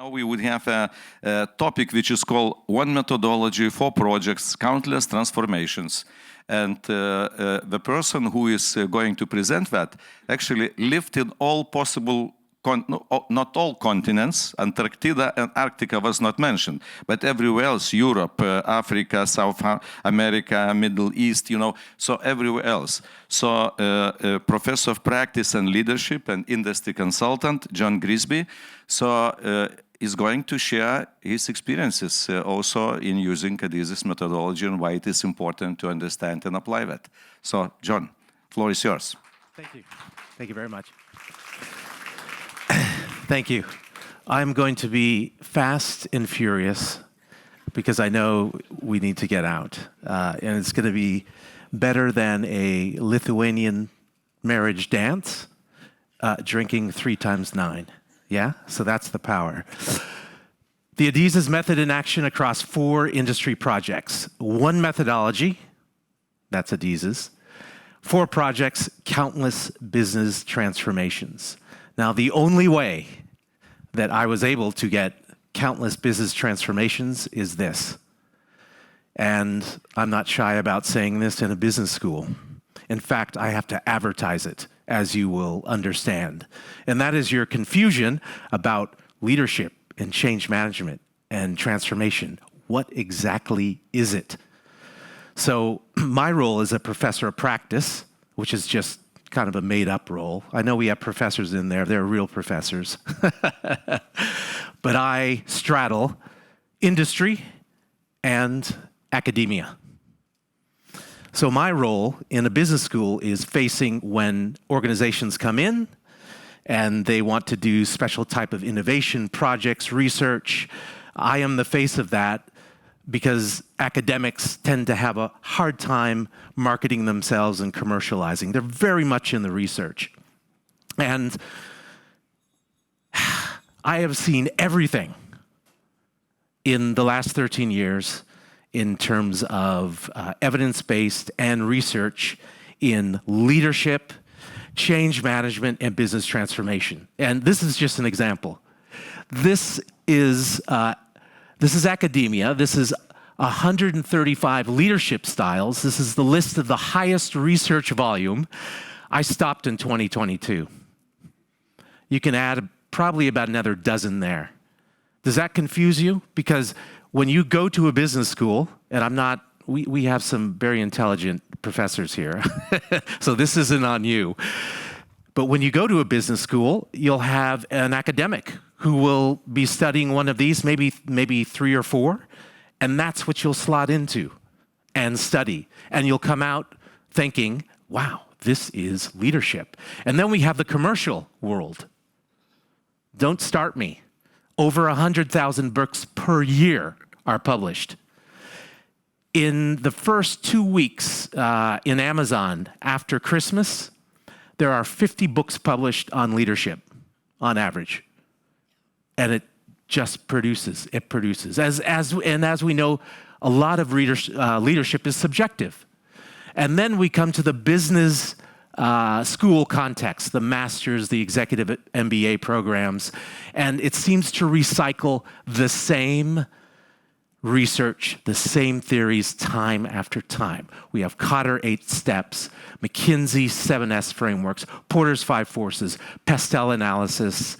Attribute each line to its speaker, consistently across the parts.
Speaker 1: Now we would have a topic which is called One Methodology for Projects, Countless Transformations. And the person who is going to present that actually lived in all possible, not all continents. Antarctica and Arctica was not mentioned, but everywhere else, Europe, Africa, South America, Middle East, so everywhere else. So Professor of Practice and Leadership and Industry Consultant, John Grisby, is going to share his experiences also in using Adizes methodology and why it is important to understand and apply that. So, John, floor is yours.
Speaker 2: Thank you. Thank you very much. Thank you. I'm going to be fast and furious because I know we need to get out. And it's going to be better than a Lithuanian marriage dance, drinking 3 times 9. Yeah? So that's the power. The Adizes method in action across 4 industry projects. 1 methodology, that's Adizes. 4 projects, countless business transformations. Now, the only way that I was able to get countless business transformations is this. And I'm not shy about saying this in a business school. In fact, I have to advertise it, as you will understand. And that is your confusion about leadership and change management and transformation. What exactly is it? So my role as a professor of practice, which is just kind of a made-up role. I know we have professors in there. They're real professors. But I straddle industry and academia. So my role in a business school is facing when organizations come in and they want to do special type of innovation projects, research. I am the face of that because academics tend to have a hard time marketing themselves and commercializing. They're very much in the research. And I have seen everything in the last 13 years in terms of evidence-based and research in leadership, change management, and business transformation. And this is just an example. This is academia. This is 135 leadership styles. This is the list of the highest research volume. I stopped in 2022. You can add probably about another dozen there. Does that confuse you? Because when you go to a business school, and we have some very intelligent professors here, so this isn't on you. But when you go to a business school, you'll have an academic who will be studying one of these, maybe 3 or 4, and that's what you'll slot into and study. And you'll come out thinking, wow, this is leadership. And then we have the commercial world. Don't start me. Over 100,000 books per year are published. In the first 2 weeks in Amazon after Christmas, there are 50 books published on leadership on average. And it just produces. It produces. As we know, a lot of leadership is subjective. And then we come to the business school context, the master's, the executive MBA programs, and it seems to recycle the same research, the same theories time after time. We have Kotter 8 steps, McKinsey 7S frameworks, Porter's 5 forces, Pastel analysis,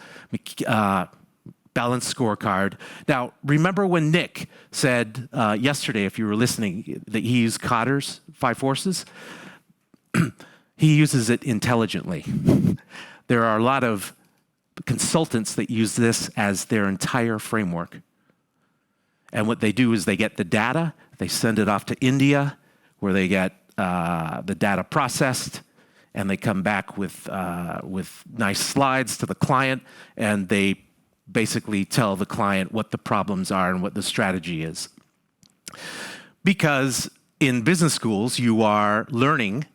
Speaker 2: balanced scorecard. Now, remember when Nick said yesterday, if you were listening, that he used Kotter's 5 forces? He uses it intelligently. There are a lot of consultants that use this as their entire framework. And what they do is they get the data, they send it off to India, where they get the data processed, and they come back with nice slides to the client, and they basically tell the client what the problems are and what the strategy is. Because in business schools, you are learning.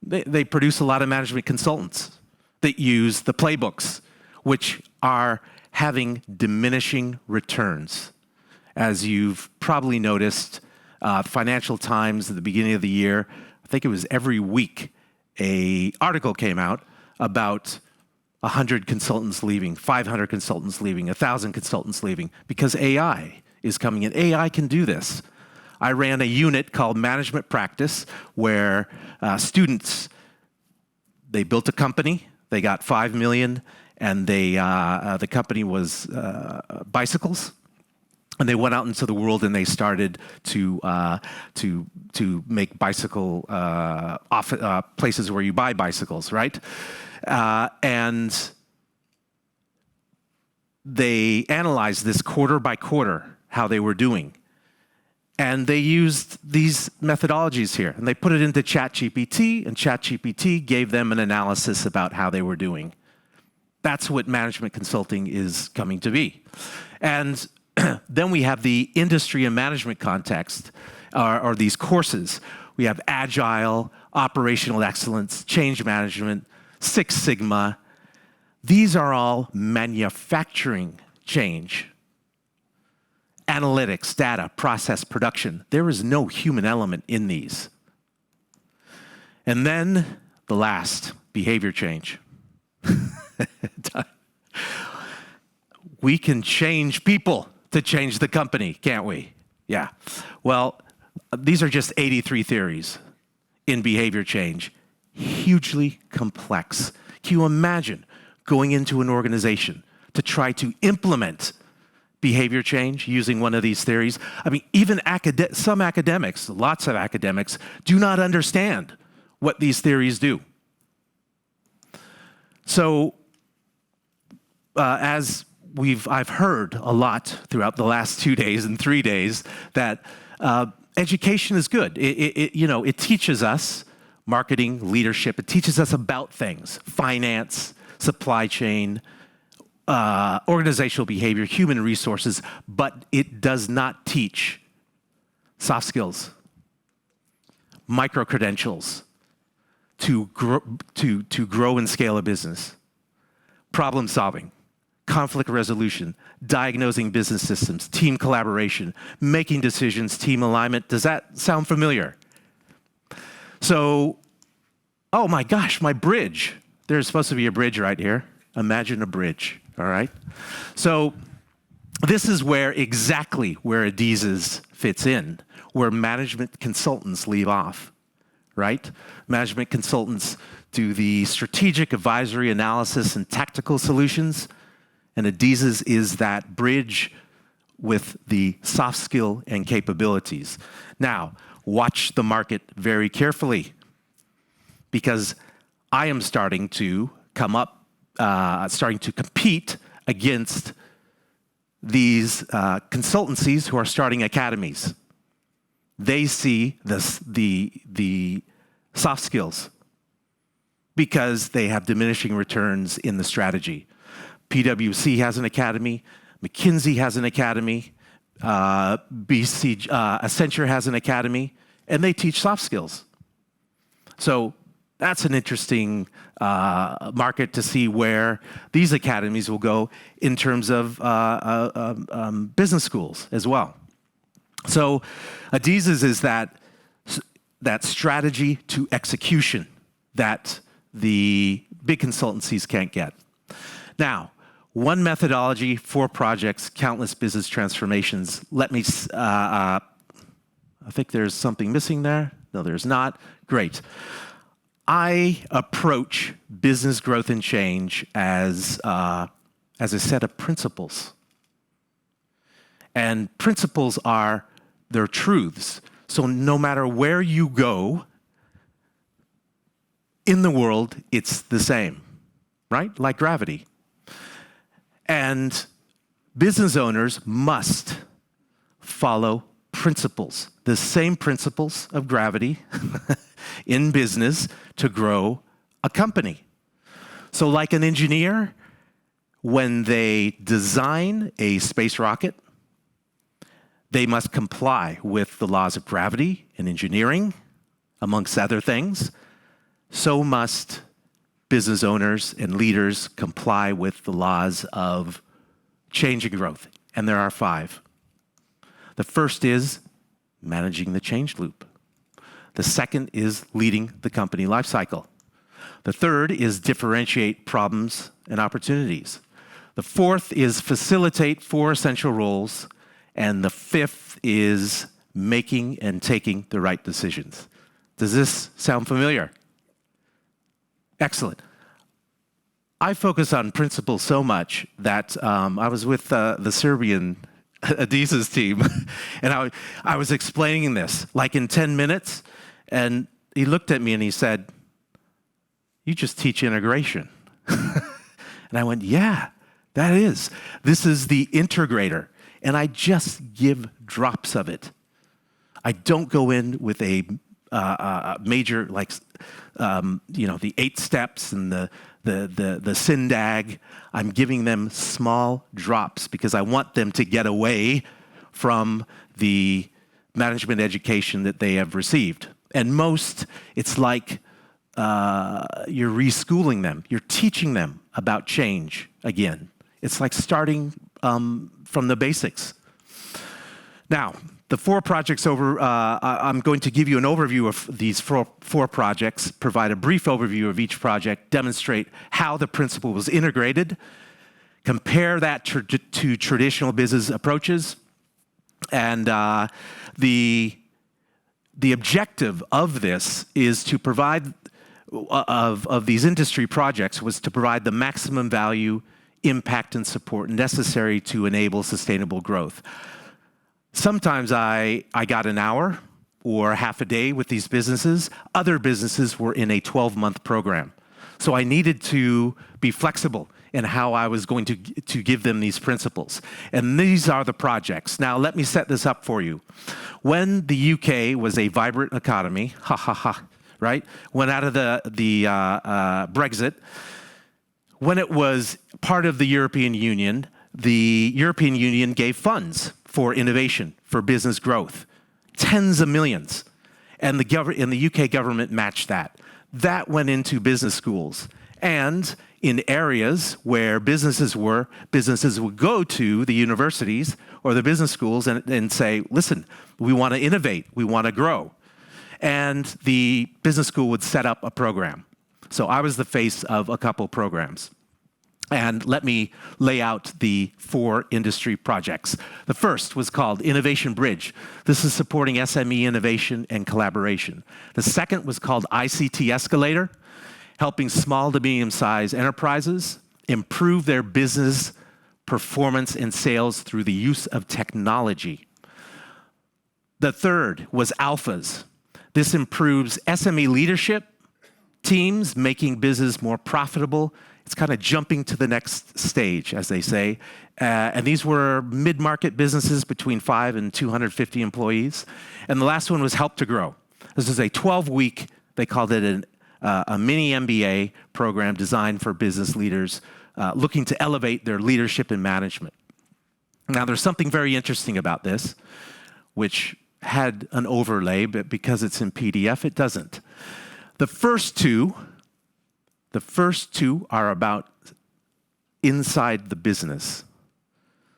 Speaker 2: They produce a lot of management consultants that use the playbooks, which are having diminishing returns. As you've probably noticed, Financial Times at the beginning of the year, I think it was every week, an article came out about 100 consultants leaving, 500 consultants leaving, 1,000 consultants leaving, because AI is coming in. AI can do this. I ran a unit called Management Practice where students, they built a company, they got $5 million, and the company was bicycles. And they went out into the world and they started to make bicycle places where you buy bicycles, right? And they analyzed this quarter by quarter, how they were doing. And they used these methodologies here, and they put it into ChatGPT, and ChatGPT gave them an analysis about how they were doing. That's what management consulting is coming to be. And then we have the industry and management context, or these courses. We have Agile, Operational Excellence, Change Management, Six Sigma. These are all manufacturing change. Analytics, data, process, production. There is no human element in these. And then the last, behavior change. We can change people to change the company, can't we? Yeah. Well, these are just 83 theories in behavior change. Hugely complex. Can you imagine going into an organization to try to implement behavior change using one of these theories? I mean, even some academics, lots of academics, do not understand what these theories do. So, I've heard a lot throughout the last 2 days and 3 days that education is good. It teaches us marketing, leadership. It teaches us about things, finance, supply chain, organizational behavior, human resources, but it does not teach soft skills, micro-credentials to grow and scale a business, problem solving, conflict resolution, diagnosing business systems, team collaboration, making decisions, team alignment. Does that sound familiar? So, oh my gosh, my bridge. There's supposed to be a bridge right here. Imagine a bridge, all right? So this is exactly where Adizes fits in, where management consultants leave off, right? Management consultants do the strategic advisory analysis and tactical solutions, and Adizes is that bridge with the soft skill and capabilities. Now, watch the market very carefully, because I am starting to compete against these consultancies who are starting academies. They see the soft skills because they have diminishing returns in the strategy. PwC has an academy, McKinsey has an academy, Accenture has an academy, and they teach soft skills. So that's an interesting market to see where these academies will go in terms of business schools as well. So Adizes is that strategy to execution that the big consultancies can't get. Now, one methodology, 4 projects, countless business transformations. Let me, I think there's something missing there. No, there's not. Great. I approach business growth and change as a set of principles. And principles they're truths. So no matter where you go in the world, it's the same, right? Like gravity. And business owners must follow principles, the same principles of gravity in business to grow a company. So like an engineer, when they design a space rocket, they must comply with the laws of gravity and engineering, amongst other things. So must business owners and leaders comply with the laws of change and growth. And there are 5. The first is managing the change loop. The second is leading the company life cycle. The third is differentiate problems and opportunities. The fourth is facilitate 4 essential roles. And the fifth is making and taking the right decisions. Does this sound familiar? Excellent. I focus on principles so much that I was with the Serbian Adizes team, and I was explaining this like in 10 minutes, and he looked at me and he said, "You just teach integration." And I went, "Yeah, that is. This is the integrator." And I just give drops of it. I don't go in with a major, like, the 8 steps and the syndag. I'm giving them small drops because I want them to get away from the management education that they have received. And most, it's like you're reschooling them. You're teaching them about change again. It's like starting from the basics. Now, the 4 projects I'm going to give you an overview of these 4 projects, provide a brief overview of each project, demonstrate how the principle was integrated, compare that to traditional business approaches, and the objective of this is to provide, of these industry projects, was to provide the maximum value, impact, and support necessary to enable sustainable growth. Sometimes I got an hour or half a day with these businesses. Other businesses were in a 12-month program. So I needed to be flexible in how I was going to give them these principles. And these are the projects. Now, let me set this up for you. When the UK was a vibrant economy, right? Went out of the Brexit. When it was part of the European Union gave funds for innovation, for business growth, tens of millions. And the UK government matched that. That went into business schools. And in areas where businesses would go to the universities or the business schools and say, "Listen, we want to innovate, we want to grow." And the business school would set up a program. So I was the face of a couple programs. And let me lay out the 4 industry projects. The first was called Innovation Bridge. This is supporting SME innovation and collaboration. The second was called ICT Escalator, helping small to medium-sized enterprises improve their business performance and sales through the use of technology. The third was Alphas. This improves SME leadership teams, making business more profitable. It's kind of jumping to the next stage, as they say. And these were mid-market businesses between 5 and 250 employees. And the last one was Help to Grow. This is a 12-week, they called it a mini MBA program designed for business leaders looking to elevate their leadership and management. Now, there's something very interesting about this, which had an overlay, but because it's in PDF, it doesn't. The first two are about inside the business.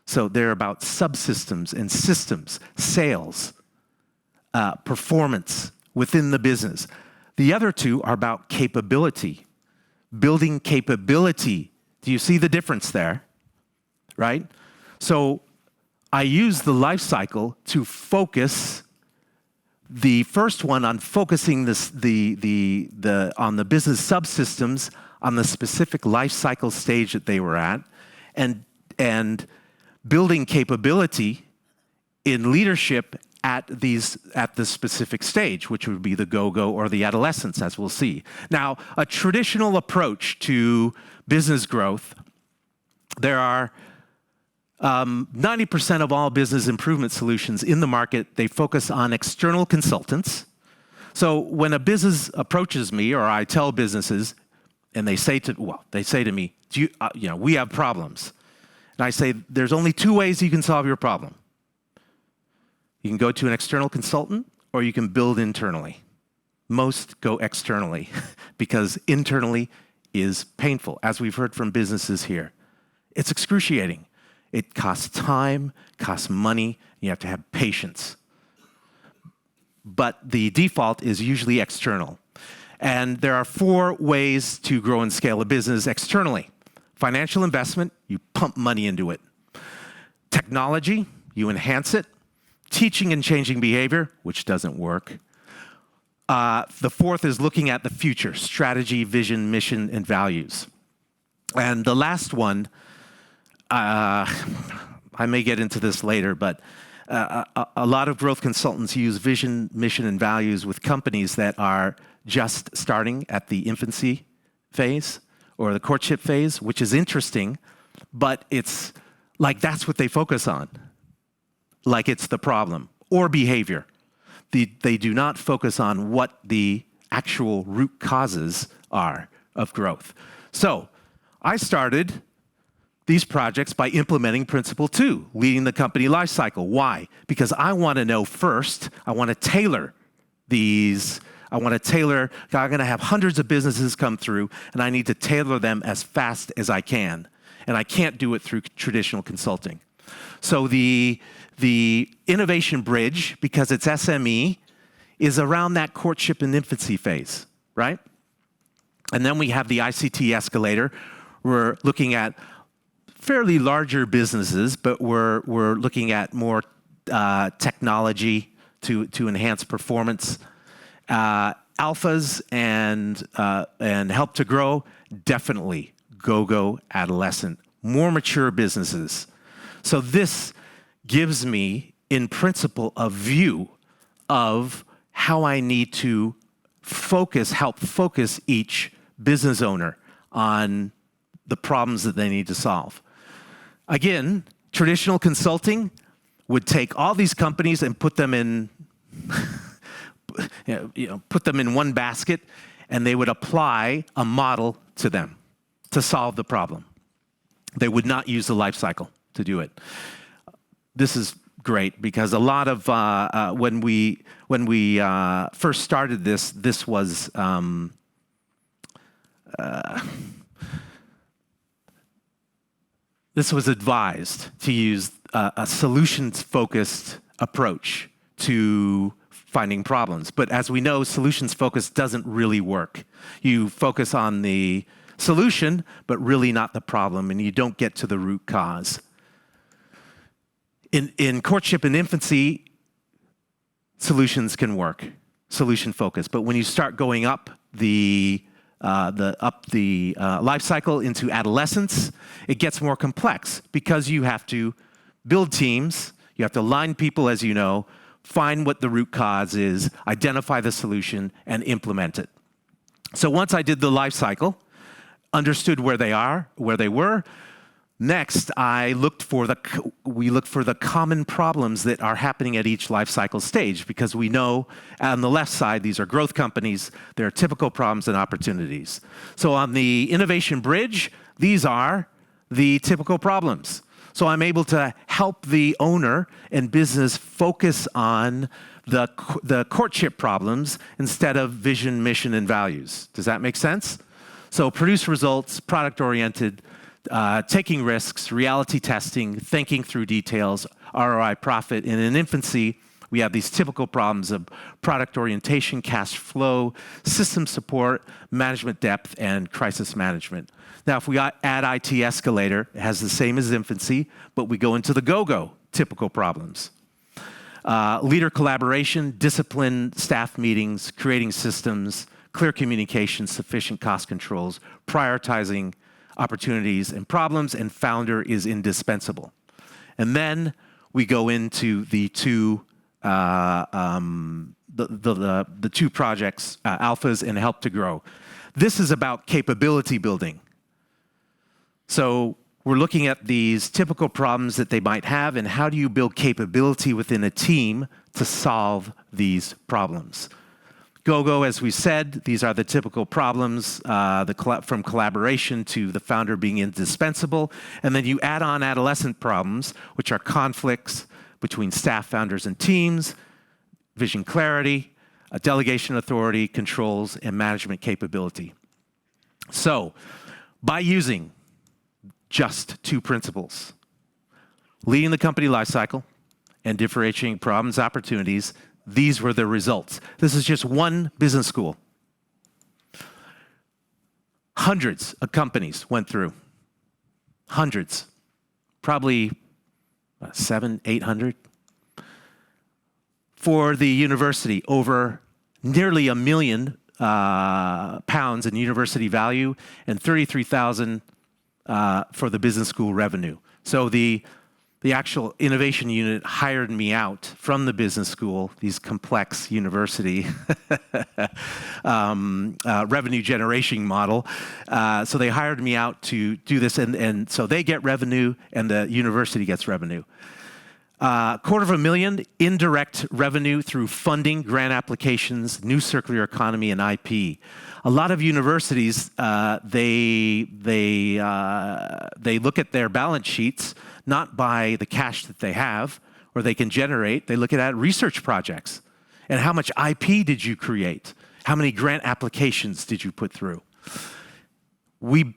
Speaker 2: So they're about subsystems and systems, sales, performance within the business. The other 2 are about capability, building capability. Do you see the difference there? Right? So I use the life cycle to focus the first one on focusing on the business subsystems on the specific life cycle stage that they were at, and building capability in leadership at the specific stage, which would be the go-go or the adolescence, as we'll see. Now, a traditional approach to business growth, there are 90% of all business improvement solutions in the market, they focus on external consultants. So when a business approaches me, or I tell businesses, and they say to me, we have problems. And I say, there's only 2 ways you can solve your problem. You can go to an external consultant, or you can build internally. Most go externally, because internally is painful, as we've heard from businesses here. It's excruciating. It costs time, costs money, you have to have patience. But the default is usually external. And there are 4 ways to grow and scale a business externally. Financial investment, you pump money into it. Technology, you enhance it. Teaching and changing behavior, which doesn't work. The 4th is looking at the future, strategy, vision, mission, and values. And the last one, I may get into this later, but a lot of growth consultants use vision, mission, and values with companies that are just starting at the infancy phase or the courtship phase, which is interesting, but it's like that's what they focus on, like it's the problem, or behavior. They do not focus on what the actual root causes are of growth. So I started these projects by implementing Principle 2, leading the company lifecycle. Why? Because I want to know first, I want to tailor these. I'm going to have hundreds of businesses come through, and I need to tailor them as fast as I can. And I can't do it through traditional consulting. So the innovation bridge, because it's SME, is around that courtship and infancy phase, right? And then we have the ICT escalator. We're looking at fairly larger businesses, but we're looking at more technology to enhance performance. Alphas and help to grow, definitely go adolescent, more mature businesses. So this gives me, in principle, a view of how I need to help focus each business owner on the problems that they need to solve. Again, traditional consulting would take all these companies and put them in put them in one basket, and they would apply a model to them to solve the problem. They would not use the life cycle to do it. This is great because a lot of when we first started this was advised to use a solutions-focused approach to finding problems. But as we know, solutions-focused doesn't really work. You focus on the solution, but really not the problem, and you don't get to the root cause. In courtship and infancy, solutions can work, solution-focused. But when you start going up the life cycle into adolescence, it gets more complex because you have to build teams, you have to align people, as you know, find what the root cause is, identify the solution, and implement it. So once I did the life cycle, understood where they were, next we looked for the common problems that are happening at each life cycle stage, because we know on the left side, these are growth companies, there are typical problems and opportunities. So on the innovation bridge, these are the typical problems. So I'm able to help the owner and business focus on the courtship problems instead of vision, mission, and values. Does that make sense? So produce results, product-oriented, taking risks, reality testing, thinking through details, ROI, profit. And in infancy, we have these typical problems of product orientation, cash flow, system support, management depth, and crisis management. Now, if we add IT escalator, it has the same as infancy, but we go into the go-go typical problems. Leader collaboration, discipline, staff meetings, creating systems, clear communication, sufficient cost controls, prioritizing opportunities and problems, and founder is indispensable. And then we go into the two projects, alphas and help to grow. This is about capability building. So we're looking at these typical problems that they might have, and how do you build capability within a team to solve these problems? Go-go, as we said, these are the typical problems, from collaboration to the founder being indispensable. And then you add on adolescent problems, which are conflicts between staff, founders, and teams, vision clarity, delegation authority, controls, and management capability. So by using just 2 principles, leading the company lifecycle and differentiating problems, opportunities, these were the results. This is just one business school. Hundreds of companies went through. Hundreds. Probably 700, 800. For the university, over nearly £1 million in university value and 33,000 for the business school revenue. So the actual innovation unit hired me out from the business school, these complex university revenue generation model. So they hired me out to do this, and so they get revenue and the university gets revenue. $250,000 indirect revenue through funding, grant applications, new circular economy, and IP. A lot of universities, they look at their balance sheets not by the cash that they have or they can generate. They look at research projects and how much IP did you create? How many grant applications did you put through? We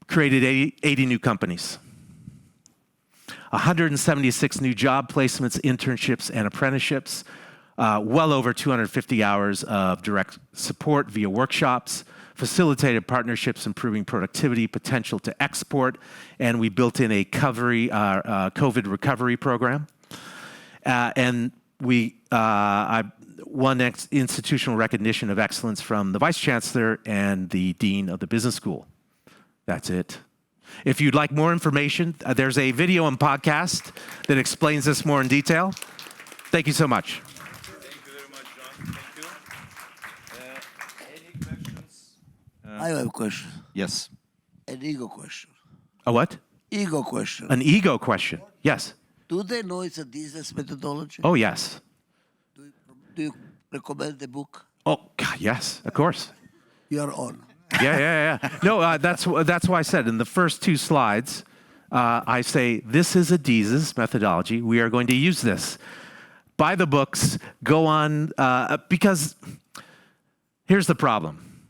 Speaker 2: created 80 new companies. 176 new job placements, internships, and apprenticeships, well over 250 hours of direct support via workshops, facilitated partnerships, improving productivity, potential to export, and we built in a COVID recovery program. And I won institutional recognition of excellence from the Vice Chancellor and the Dean of the Business School. That's it. If you'd like more information, there's a video and podcast that explains this more in detail. Thank you so much.
Speaker 1: Thank you very much, John. Thank you. Any questions?
Speaker 3: I have a question.
Speaker 1: Yes.
Speaker 3: An ego question.
Speaker 2: A what?
Speaker 3: Ego question.
Speaker 2: An ego question. Yes.
Speaker 3: Do they know it's Adizes methodology?
Speaker 2: Oh, yes.
Speaker 3: Do you recommend the book?
Speaker 2: Oh, God, yes, of course.
Speaker 3: You are on.
Speaker 2: Yeah. No, that's why I said in the first two slides, I say, this is Adizes methodology. We are going to use this. Buy the books, go on, because here's the problem.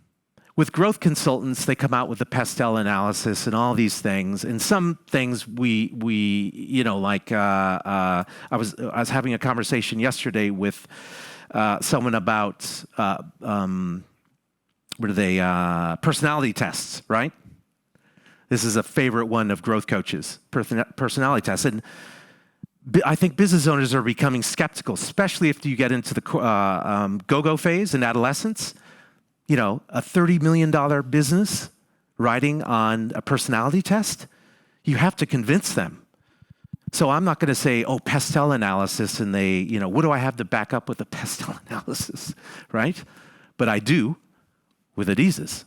Speaker 2: With growth consultants, they come out with the Pestel analysis and all these things. And some things we like, I was having a conversation yesterday with someone about personality tests, right? This is a favorite one of growth coaches, personality tests. And I think business owners are becoming skeptical, especially if you get into the go-go phase in adolescence. You know, a $30 million business riding on a personality test, you have to convince them. So I'm not going to say, oh, Pestel analysis, and what do I have to back up with the Pestel analysis, right? But I do with Adizes.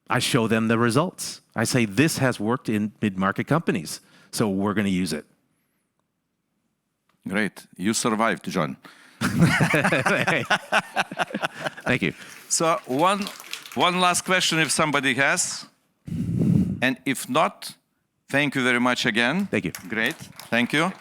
Speaker 2: I show them the results. I say, this has worked in mid-market companies, so we're going to use it.
Speaker 1: Great. You survived, John.
Speaker 2: Thank you.
Speaker 1: So one last question if somebody has. And if not, thank you very much again.
Speaker 2: Thank you.
Speaker 1: Great. Thank you.